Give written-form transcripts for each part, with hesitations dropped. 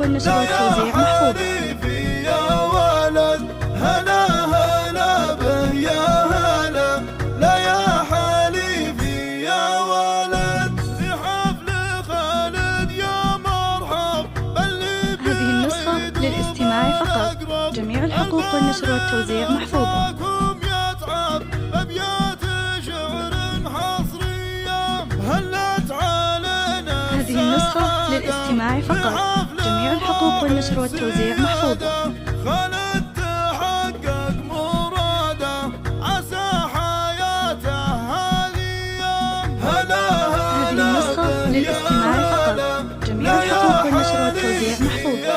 والنشر والتوزيع محفوظة. يا ولد هلا هلا به يا هلا، لا يا حليفي يا ولد في حفل خالد يا مرحب. هذه النسخة للاستماع فقط، جميع الحقوق والنشر والتوزيع محفوظة. يتعب أبيات شعر حصرية هلت علينا. هذه النسخة للاستماع فقط، جميع الحقوق والنشر والتوزيع محفوظة. خالد تحقق مراده عسى حياته هذه. هذه النسخة للاستماع فقط، جميع الحقوق والنشر والتوزيع محفوظة.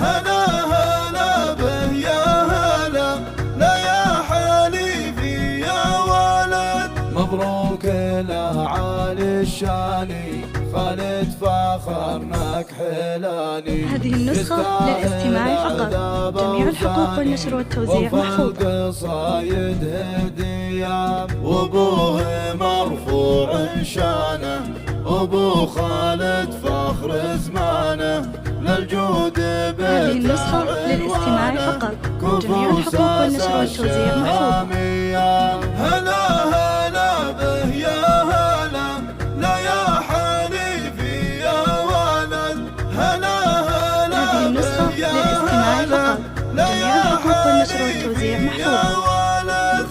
هلا هلا به يا هلا، لا يا حليفي يا ولد. مبروك له عالي الشاني خالد فخرناك حلاني. هذه النسخة للاستماع فقط، جميع الحقوق والنشر والتوزيع محفوظة. قصايد هدية وابوه مرفوع شانه، ابو خالد فخر زمانه للجود بيت. هذه النسخة للاستماع فقط، جميع الحقوق والنشر والتوزيع محفوظة. هلا هلا به يا هلا، لا يا حليفي يا ولد. هلا هلا هذه النسخة للاستماع فقط، جميع الحقوق والنشر والتوزيع محفوظة.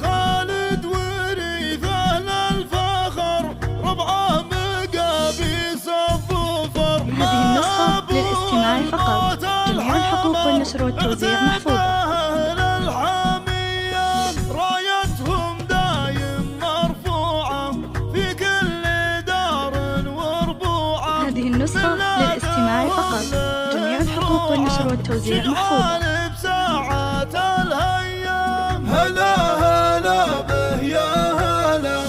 خالد ورثه للفخر ربعه مقابيس الظفر. هذه النسخة للاستماع فقط، جميع الحقوق والنشر والتوزيع محفوظة. رايتهم دايم مرفوعة في كل دار وربوعة. هذه النسخة للاستماع فقط، جميع الحقوق والنشر والتوزيع محفوظة. بساعات الهيام هلا هلا به يا هلا،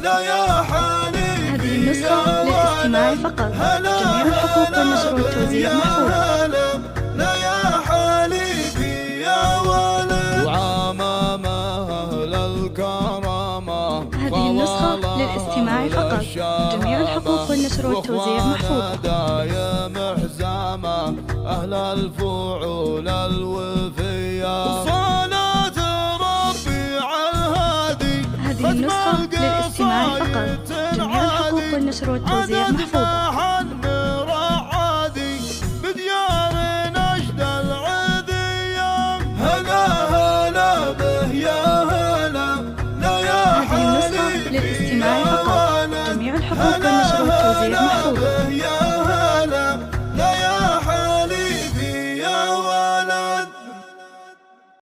لا يا حليفي. هذه النسخة للاستماع فقط، جميع الحقوق والنشر والتوزيع محفوظة. لا يا حليفي يا ولد. وعمام أهل الكرامة. هذه النسخة للاستماع فقط، جميع الحقوق والنشر والتوزيع محفوظة. دايم حزامة أهل الفعول الوفية. صلاة ربي على الهادي. هذه النسخة للاستماع فقط، جميع الحقوق والنشر والتوزيع محفوظة. بديار نجد العذية. هلا هلا به يا هلا، لا يا هذه النسخة للاستماع فقط، جميع الحقوق والنشر والتوزيع محفوظة.